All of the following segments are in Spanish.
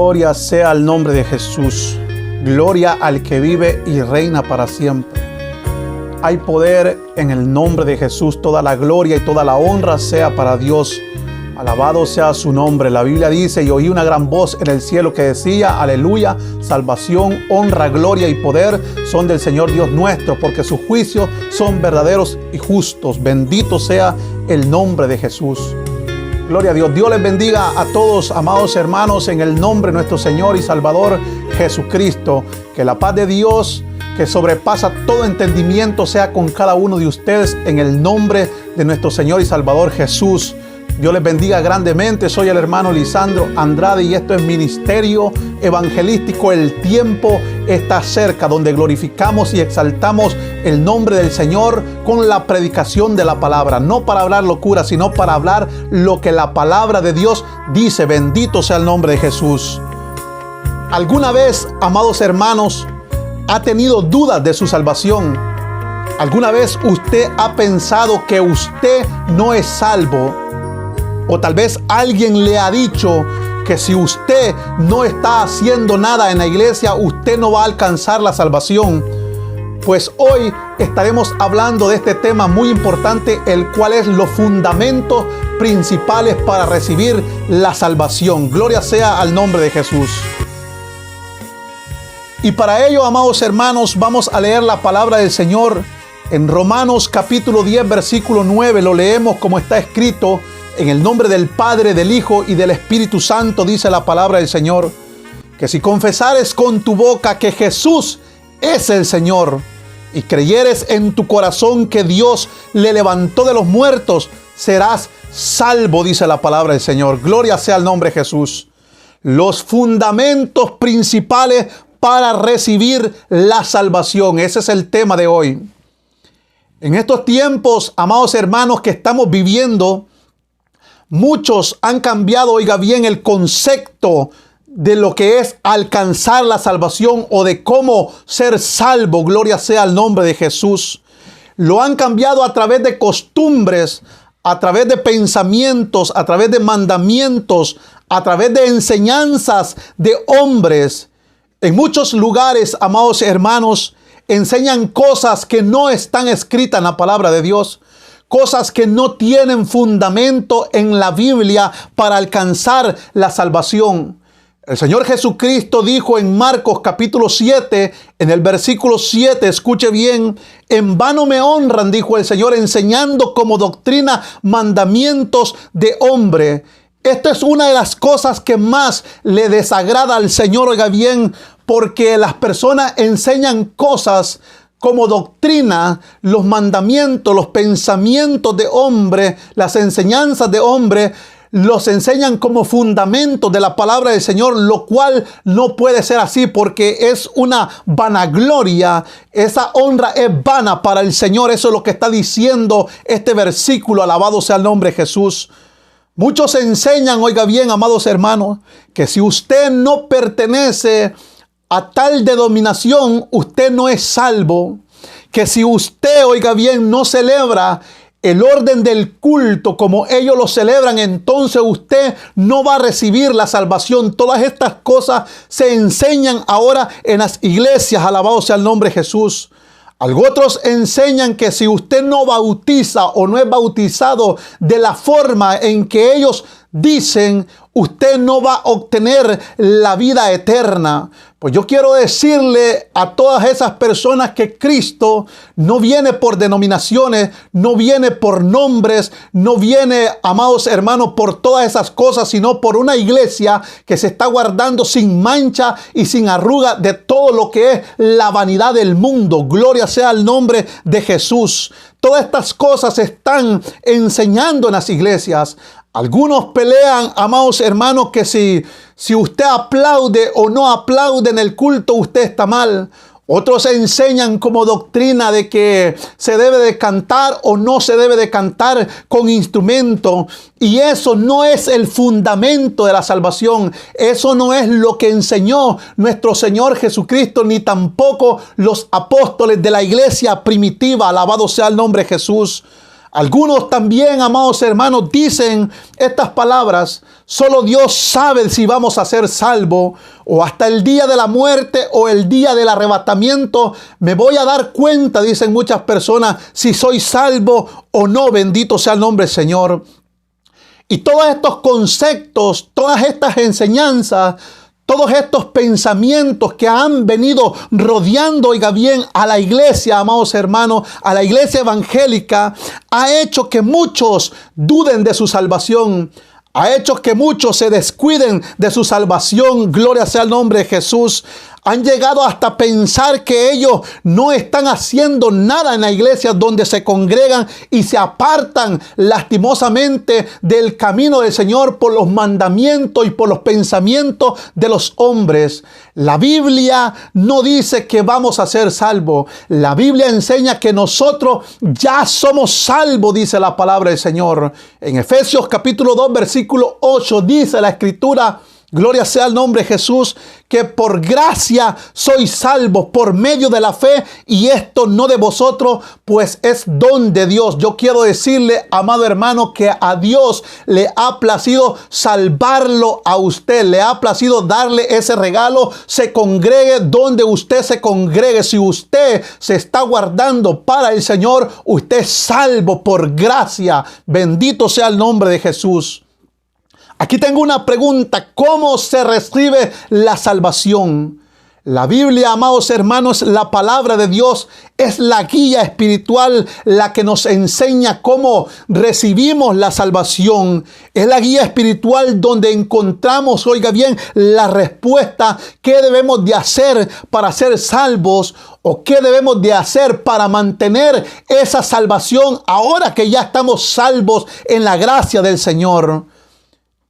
Gloria sea al nombre de Jesús. Gloria al que vive y reina para siempre. Hay poder en el nombre de Jesús. Toda la gloria y toda la honra sea para Dios. Alabado sea su nombre. La Biblia dice: y oí una gran voz en el cielo que decía: aleluya, salvación, honra, gloria y poder son del Señor Dios nuestro, porque sus juicios son verdaderos y justos. Bendito sea el nombre de Jesús. Gloria a Dios. Dios les bendiga a todos, amados hermanos, en el nombre de nuestro Señor y Salvador Jesucristo. Que la paz de Dios, que sobrepasa todo entendimiento, sea con cada uno de ustedes en el nombre de nuestro Señor y Salvador Jesús. Dios les bendiga grandemente. Soy el hermano Lisandro Andrade y esto es Ministerio Evangelístico. El tiempo está cerca, donde glorificamos y exaltamos el nombre del Señor con la predicación de la palabra. No para hablar locura, sino para hablar lo que la palabra de Dios dice. Bendito sea el nombre de Jesús. ¿Alguna vez, amados hermanos, ha tenido dudas de su salvación? ¿Alguna vez usted ha pensado que usted no es salvo? O tal vez alguien le ha dicho que si usted no está haciendo nada en la iglesia, usted no va a alcanzar la salvación. Pues hoy estaremos hablando de este tema muy importante, el cual es los fundamentos principales para recibir la salvación. Gloria sea al nombre de Jesús. Y para ello, amados hermanos, vamos a leer la palabra del Señor en Romanos capítulo 10, versículo 9. Lo leemos como está escrito: en el nombre del Padre, del Hijo y del Espíritu Santo, dice la palabra del Señor, que si confesares con tu boca que Jesús es el Señor y creyeres en tu corazón que Dios le levantó de los muertos, serás salvo, dice la palabra del Señor. Gloria sea al nombre de Jesús. Los fundamentos principales para recibir la salvación. Ese es el tema de hoy. En estos tiempos, amados hermanos, que estamos viviendo, muchos han cambiado, oiga bien, el concepto de lo que es alcanzar la salvación o de cómo ser salvo. Gloria sea al nombre de Jesús. Lo han cambiado a través de costumbres, a través de pensamientos, a través de mandamientos, a través de enseñanzas de hombres. En muchos lugares, amados hermanos, enseñan cosas que no están escritas en la palabra de Dios. Cosas que no tienen fundamento en la Biblia para alcanzar la salvación. El Señor Jesucristo dijo en Marcos capítulo 7, en el versículo 7, escuche bien: en vano me honran, dijo el Señor, enseñando como doctrina mandamientos de hombre. Esta es una de las cosas que más le desagrada al Señor, oiga bien, porque las personas enseñan cosas como doctrina, los mandamientos, los pensamientos de hombre, las enseñanzas de hombre, los enseñan como fundamento de la palabra del Señor, lo cual no puede ser así, porque es una vanagloria. Esa honra es vana para el Señor. Eso es lo que está diciendo este versículo. Alabado sea el nombre de Jesús. Muchos enseñan, oiga bien, amados hermanos, que si usted no pertenece a tal denominación, usted no es salvo. Que si usted, oiga bien, no celebra el orden del culto como ellos lo celebran, entonces usted no va a recibir la salvación. Todas estas cosas se enseñan ahora en las iglesias. Alabado sea el nombre de Jesús. Otros enseñan que si usted no bautiza o no es bautizado de la forma en que ellos dicen, usted no va a obtener la vida eterna. Pues yo quiero decirle a todas esas personas que Cristo no viene por denominaciones, no viene por nombres, no viene, amados hermanos, por todas esas cosas, sino por una iglesia que se está guardando sin mancha y sin arruga de todo lo que es la vanidad del mundo. Gloria sea al nombre de Jesús. Todas estas cosas se están enseñando en las iglesias. Algunos pelean, amados hermanos, que si usted aplaude o no aplaude en el culto, usted está mal. Otros enseñan como doctrina de que se debe de cantar o no se debe de cantar con instrumento. Y eso no es el fundamento de la salvación. Eso no es lo que enseñó nuestro Señor Jesucristo, ni tampoco los apóstoles de la iglesia primitiva. Alabado sea el nombre de Jesús. Algunos también, amados hermanos, dicen estas palabras: solo Dios sabe si vamos a ser salvos, o hasta el día de la muerte o el día del arrebatamiento me voy a dar cuenta, dicen muchas personas, si soy salvo o no. Bendito sea el nombre del Señor. Y todos estos conceptos, todas estas enseñanzas, todos estos pensamientos que han venido rodeando, oiga bien, a la iglesia, amados hermanos, a la iglesia evangélica, ha hecho que muchos duden de su salvación. Ha hecho que muchos se descuiden de su salvación. Gloria sea el nombre de Jesús. Han llegado hasta pensar que ellos no están haciendo nada en la iglesia donde se congregan y se apartan lastimosamente del camino del Señor por los mandamientos y por los pensamientos de los hombres. La Biblia no dice que vamos a ser salvos. La Biblia enseña que nosotros ya somos salvos, dice la palabra del Señor. En Efesios capítulo 2, versículo 8 dice la Escritura: gloria sea el nombre de Jesús, que por gracia sois salvos por medio de la fe, y esto no de vosotros, pues es don de Dios. Yo quiero decirle, amado hermano, que a Dios le ha placido salvarlo a usted, le ha placido darle ese regalo. Se congregue donde usted se congregue. Si usted se está guardando para el Señor, usted es salvo por gracia. Bendito sea el nombre de Jesús. Aquí tengo una pregunta: ¿cómo se recibe la salvación? La Biblia, amados hermanos, la palabra de Dios es la guía espiritual, la que nos enseña cómo recibimos la salvación. Es la guía espiritual donde encontramos, oiga bien, la respuesta: ¿qué debemos de hacer para ser salvos? ¿O qué debemos de hacer para mantener esa salvación ahora que ya estamos salvos en la gracia del Señor?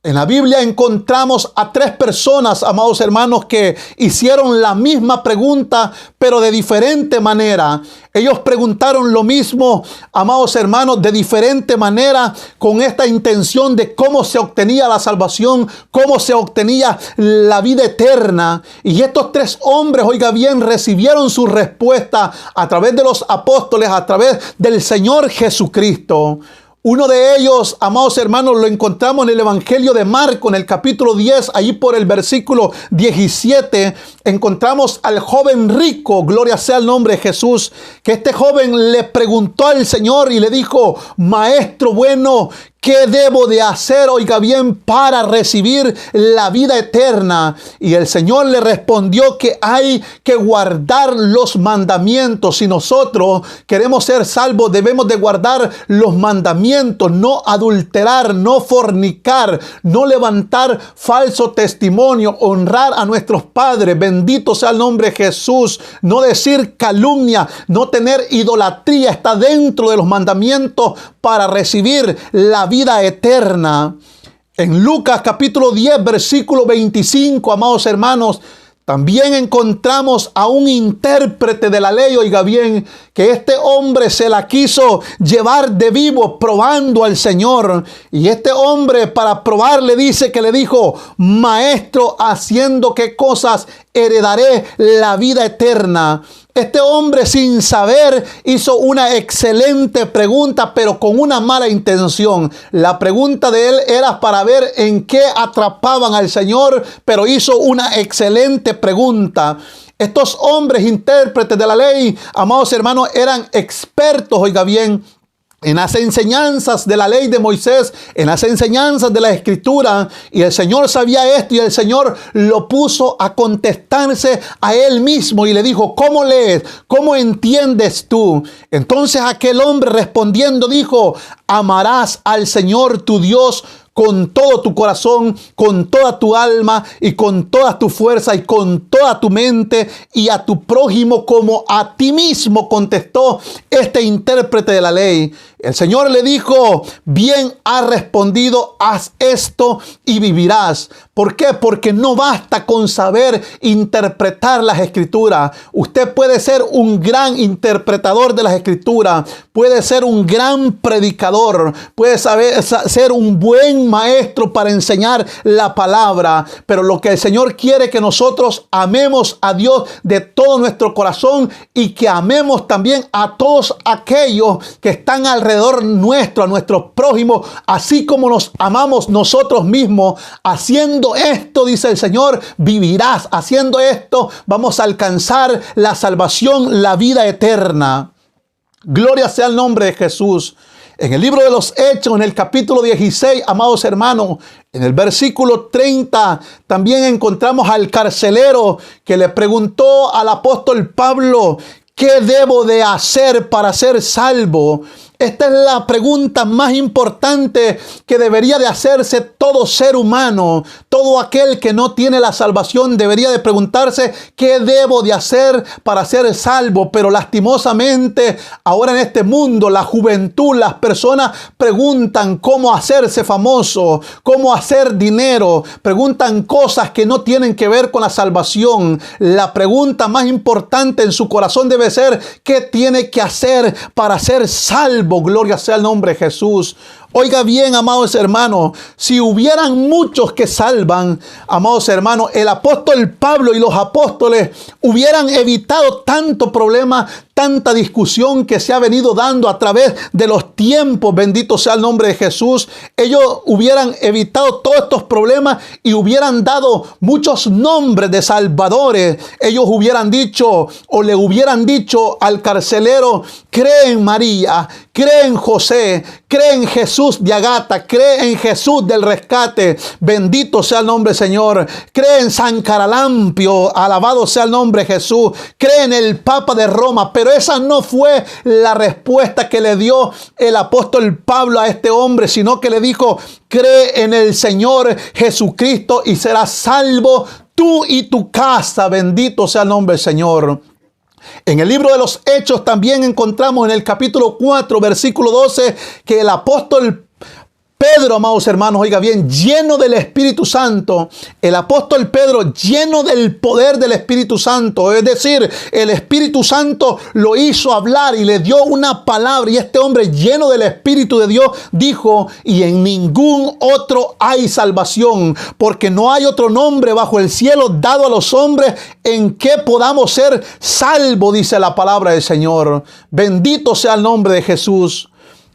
En la Biblia encontramos a 3 personas, amados hermanos, que hicieron la misma pregunta, pero de diferente manera. Ellos preguntaron lo mismo, amados hermanos, de diferente manera, con esta intención de cómo se obtenía la salvación, cómo se obtenía la vida eterna. Y estos 3 hombres, oiga bien, recibieron su respuesta a través de los apóstoles, a través del Señor Jesucristo. Uno de ellos, amados hermanos, lo encontramos en el Evangelio de Marcos, en el capítulo 10, ahí por el versículo 17, encontramos al joven rico, gloria sea el nombre de Jesús, que este joven le preguntó al Señor y le dijo: maestro bueno, ¿qué debo de hacer, oiga bien, para recibir la vida eterna? Y el Señor le respondió que hay que guardar los mandamientos. Si nosotros queremos ser salvos, debemos de guardar los mandamientos: no adulterar, no fornicar, no levantar falso testimonio, honrar a nuestros padres, bendito sea el nombre de Jesús, no decir calumnia, no tener idolatría. Está dentro de los mandamientos para recibir la vida eterna. En Lucas capítulo 10, versículo 25, amados hermanos, también encontramos a un intérprete de la ley, oiga bien, que este hombre se la quiso llevar de vivo probando al Señor. Y este hombre, para probarle, dice que le dijo: maestro, ¿haciendo qué cosas heredaré la vida eterna? Este hombre, sin saber, hizo una excelente pregunta, pero con una mala intención. La pregunta de él era para ver en qué atrapaban al Señor, pero hizo una excelente pregunta. Estos hombres intérpretes de la ley, amados hermanos, eran expertos, oiga bien, en las enseñanzas de la ley de Moisés, en las enseñanzas de la Escritura. Y el Señor sabía esto, y el Señor lo puso a contestarse a él mismo y le dijo: ¿cómo lees? ¿Cómo entiendes tú? Entonces aquel hombre respondiendo dijo: amarás al Señor tu Dios con todo tu corazón, con toda tu alma y con toda tu fuerza y con toda tu mente, y a tu prójimo como a ti mismo, contestó este intérprete de la ley. El Señor le dijo: bien has respondido, haz esto y vivirás. ¿Por qué? Porque no basta con saber interpretar las Escrituras. Usted puede ser un gran interpretador de las Escrituras, puede ser un gran predicador, puede ser un buen maestro para enseñar la palabra, pero lo que el Señor quiere que nosotros amemos a Dios de todo nuestro corazón y que amemos también a todos aquellos que están alrededor nuestro, a nuestros prójimos, así como nos amamos nosotros mismos. Haciendo esto, dice el Señor, vivirás. Haciendo esto, vamos a alcanzar la salvación, la vida eterna. Gloria sea el nombre de Jesús. En el libro de los Hechos, en el capítulo 16, amados hermanos, en el versículo 30, también encontramos al carcelero que le preguntó al apóstol Pablo: ¿qué debo de hacer para ser salvo? Esta es la pregunta más importante que debería de hacerse todo ser humano. Todo aquel que no tiene la salvación debería de preguntarse: ¿qué debo de hacer para ser salvo? Pero lastimosamente, ahora en este mundo, la juventud, las personas preguntan cómo hacerse famoso, cómo hacer dinero. Preguntan cosas que no tienen que ver con la salvación. La pregunta más importante en su corazón debe ser: ¿qué tiene que hacer para ser salvo? Gloria sea el nombre de Jesús. Oiga bien, amados hermanos, si hubieran muchos que salvan, amados hermanos, el apóstol Pablo y los apóstoles hubieran evitado tanto problema, tanta discusión que se ha venido dando a través de los tiempos. Bendito sea el nombre de Jesús. Ellos hubieran evitado todos estos problemas y hubieran dado muchos nombres de salvadores. Ellos hubieran dicho, o le hubieran dicho al carcelero: cree en María, cree en José, cree en Jesús de Agata, cree en Jesús del rescate. Bendito sea el nombre del Señor. Cree en San Caralampio, alabado sea el nombre de Jesús. Cree en el Papa de Roma. Pero esa no fue la respuesta que le dio el apóstol Pablo a este hombre, sino que le dijo: cree en el Señor Jesucristo y serás salvo tú y tu casa. Bendito sea el nombre del Señor. En el libro de los Hechos también encontramos en el capítulo 4, versículo 12, que el apóstol Pedro, amados hermanos, oiga bien, lleno del Espíritu Santo, el apóstol Pedro lleno del poder del Espíritu Santo, es decir, el Espíritu Santo lo hizo hablar y le dio una palabra, y este hombre lleno del Espíritu de Dios dijo: y en ningún otro hay salvación, porque no hay otro nombre bajo el cielo dado a los hombres en que podamos ser salvos, dice la palabra del Señor. Bendito sea el nombre de Jesús.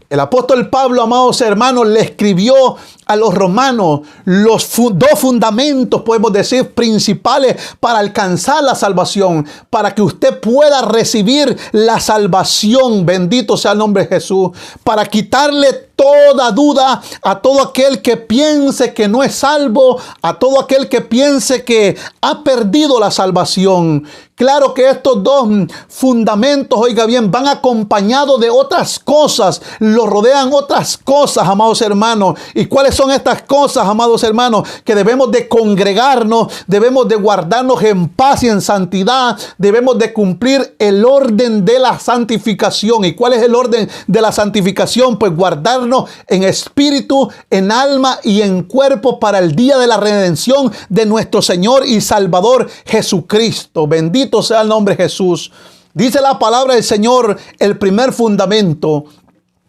El apóstol Pablo, amados hermanos, le escribió a los romanos los dos fundamentos, podemos decir, principales para alcanzar la salvación, para que usted pueda recibir la salvación. Bendito sea el nombre de Jesús. Para quitarle toda duda a todo aquel que piense que no es salvo, a todo aquel que piense que ha perdido la salvación. Claro que estos dos fundamentos, oiga bien, van acompañados de otras cosas, los rodean otras cosas, amados hermanos. ¿Y cuáles son estas cosas, amados hermanos? Que debemos de congregarnos, debemos de guardarnos en paz y en santidad, debemos de cumplir el orden de la santificación. ¿Y cuál es el orden de la santificación? Pues guardarnos en espíritu, en alma y en cuerpo para el día de la redención de nuestro Señor y Salvador Jesucristo. Bendito sea el nombre de Jesús. Dice la palabra del Señor, el primer fundamento,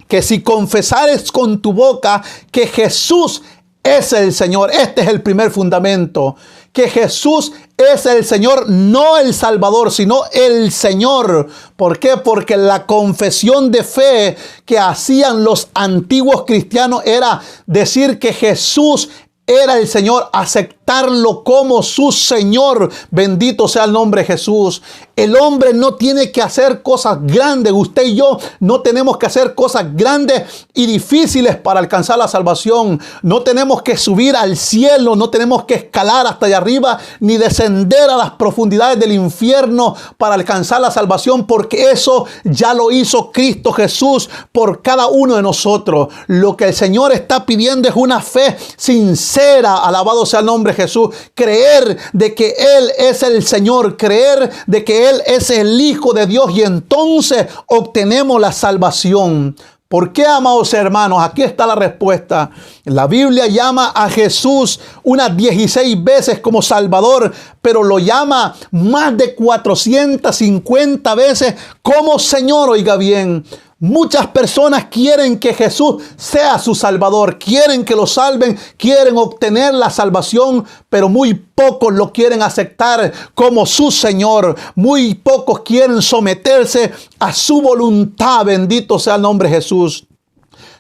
que si confesares con tu boca que Jesús es el Señor. Este es el primer fundamento, que Jesús es el Señor, no el Salvador, sino el Señor. ¿Por qué? Porque la confesión de fe que hacían los antiguos cristianos era decir que Jesús era el Señor, aceptarlo como su Señor. Bendito sea el nombre de Jesús. El hombre no tiene que hacer cosas grandes. Usted y yo no tenemos que hacer cosas grandes y difíciles para alcanzar la salvación. No tenemos que subir al cielo, no tenemos que escalar hasta allá arriba, ni descender a las profundidades del infierno para alcanzar la salvación, porque eso ya lo hizo Cristo Jesús por cada uno de nosotros. Lo que el Señor está pidiendo es una fe sincera, alabado sea el nombre de Jesús. Creer de que Él es el Señor, creer de que Él es el Hijo de Dios, y entonces obtenemos la salvación. ¿Por qué, amados hermanos? Aquí está la respuesta. La Biblia llama a Jesús unas 16 veces como Salvador, pero lo llama más de 450 veces como Señor. Oiga bien, Muchas personas quieren que Jesús sea su Salvador, quieren que lo salven, quieren obtener la salvación, pero muy pocos lo quieren aceptar como su Señor. Muy pocos quieren someterse a su voluntad. Bendito sea el nombre de Jesús.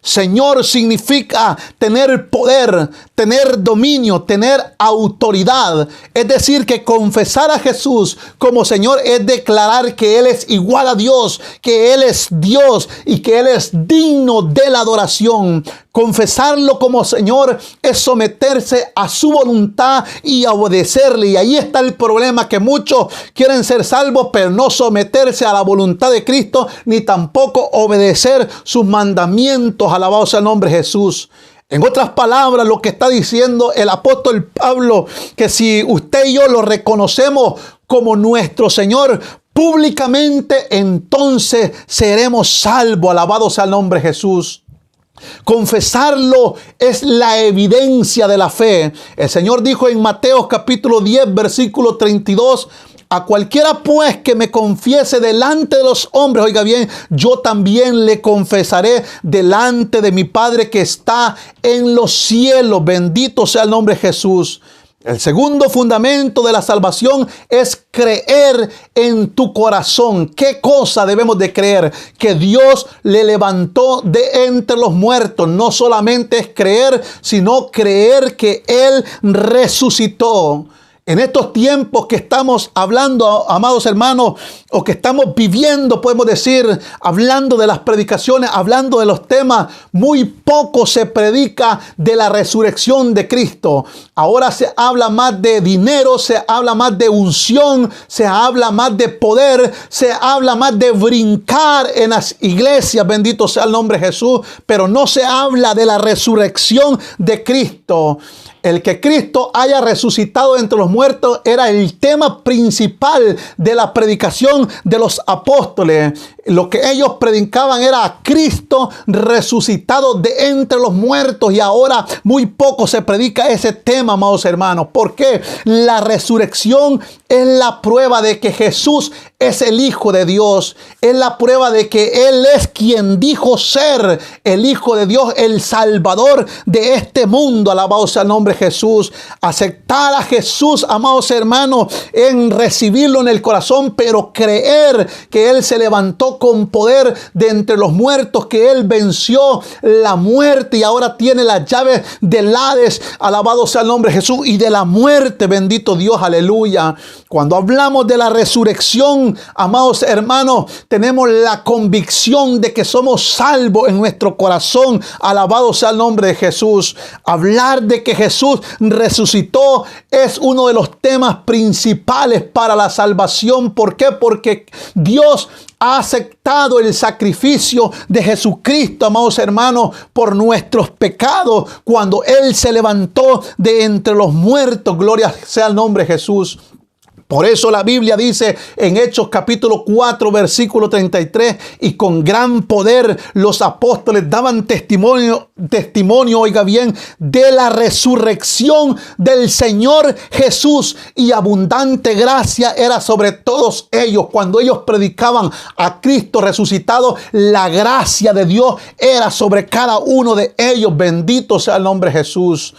Señor significa tener poder, tener dominio, tener autoridad. Es decir, que confesar a Jesús como Señor es declarar que Él es igual a Dios, que Él es Dios y que Él es digno de la adoración. Confesarlo como Señor es someterse a su voluntad y obedecerle. Y ahí está el problema, que muchos quieren ser salvos, pero no someterse a la voluntad de Cristo, ni tampoco obedecer sus mandamientos. Alabado sea el nombre de Jesús. En otras palabras, lo que está diciendo el apóstol Pablo, que si usted y yo lo reconocemos como nuestro Señor públicamente, entonces seremos salvos. Alabado sea el nombre de Jesús. Confesarlo es la evidencia de la fe. El Señor dijo en Mateo capítulo 10 versículo 32: a cualquiera pues que me confiese delante de los hombres, oiga bien, yo también le confesaré delante de mi Padre que está en los cielos. Bendito sea el nombre de Jesús. El segundo fundamento de la salvación es creer en tu corazón. ¿Qué cosa debemos de creer? Que Dios le levantó de entre los muertos. No solamente es creer, sino creer que Él resucitó. En estos tiempos que estamos hablando, amados hermanos, o que estamos viviendo, podemos decir, hablando de las predicaciones, hablando de los temas, muy poco se predica de la resurrección de Cristo. Ahora se habla más de dinero, se habla más de unción, se habla más de poder, se habla más de brincar en las iglesias, bendito sea el nombre de Jesús, pero no se habla de la resurrección de Cristo. El que Cristo haya resucitado entre los muertos era el tema principal de la predicación de los apóstoles. Lo que ellos predicaban era a Cristo resucitado de entre los muertos, y ahora muy poco se predica ese tema, amados hermanos. ¿Por qué? La resurrección es la prueba de que Jesús es el Hijo de Dios. Es la prueba de que Él es quien dijo ser el Hijo de Dios, el Salvador de este mundo. Alabado sea el nombre de Jesús. Aceptar a Jesús, amados hermanos, en recibirlo en el corazón, pero creer que Él se levantó con poder de entre los muertos, que Él venció la muerte y ahora tiene las llaves del Hades. Alabado sea el nombre de Jesús, y de la muerte. Bendito Dios, aleluya. Cuando hablamos de la resurrección, amados hermanos, tenemos la convicción de que somos salvos en nuestro corazón. Alabado sea el nombre de Jesús. Hablar de que Jesús resucitó es uno de los temas principales para la salvación. ¿Por qué? Porque Dios ha aceptado el sacrificio de Jesucristo, amados hermanos, por nuestros pecados, cuando Él se levantó de entre los muertos. Gloria sea el nombre de Jesús. Por eso la Biblia dice en Hechos capítulo 4 versículo 33: y con gran poder los apóstoles daban testimonio, oiga bien, de la resurrección del Señor Jesús, y abundante gracia era sobre todos ellos. Cuando ellos predicaban a Cristo resucitado, la gracia de Dios era sobre cada uno de ellos. Bendito sea el nombre de Jesús.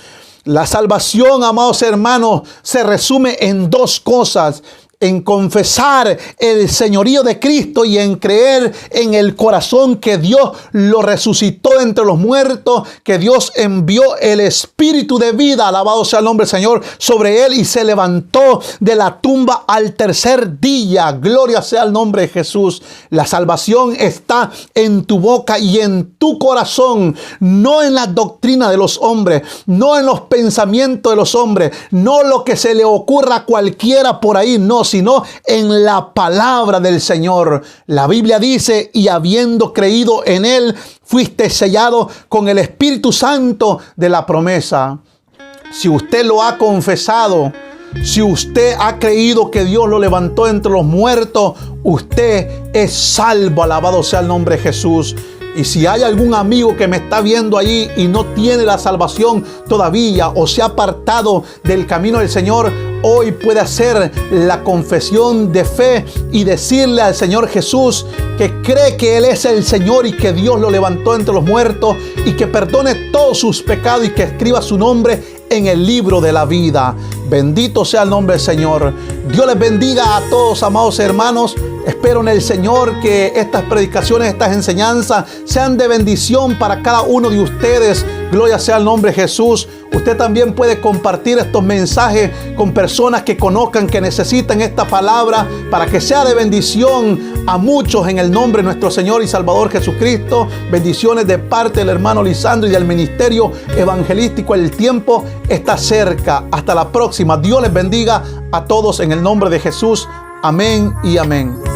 La salvación, amados hermanos, se resume en dos cosas: en confesar el señorío de Cristo y en creer en el corazón que Dios lo resucitó entre los muertos, que Dios envió el espíritu de vida, alabado sea el nombre del Señor, sobre él, y se levantó de la tumba al tercer día. Gloria sea el nombre de Jesús. La salvación está en tu boca y en tu corazón, no en la doctrina de los hombres, no en los pensamientos de los hombres, no lo que se le ocurra a cualquiera por ahí, no, sino en la palabra del Señor. La Biblia dice: y habiendo creído en Él, fuiste sellado con el Espíritu Santo de la promesa. Si usted lo ha confesado, si usted ha creído que Dios lo levantó entre los muertos, usted es salvo. Alabado sea el nombre de Jesús. Y si hay algún amigo que me está viendo allí y no tiene la salvación todavía, o se ha apartado del camino del Señor, hoy puede hacer la confesión de fe y decirle al Señor Jesús que cree que Él es el Señor y que Dios lo levantó entre los muertos y que perdone todos sus pecados y que escriba su nombre en el libro de la vida. Bendito sea el nombre del Señor. Dios les bendiga a todos, amados hermanos. Espero en el Señor que estas predicaciones, estas enseñanzas sean de bendición para cada uno de ustedes. Gloria sea el nombre de Jesús. Usted también puede compartir estos mensajes con personas que conozcan, que necesitan esta palabra, para que sea de bendición a muchos en el nombre de nuestro Señor y Salvador Jesucristo. Bendiciones de parte del hermano Lisandro y del ministerio evangelístico. El tiempo está cerca. Hasta la próxima. Dios les bendiga a todos en el nombre de Jesús. Amén y amén.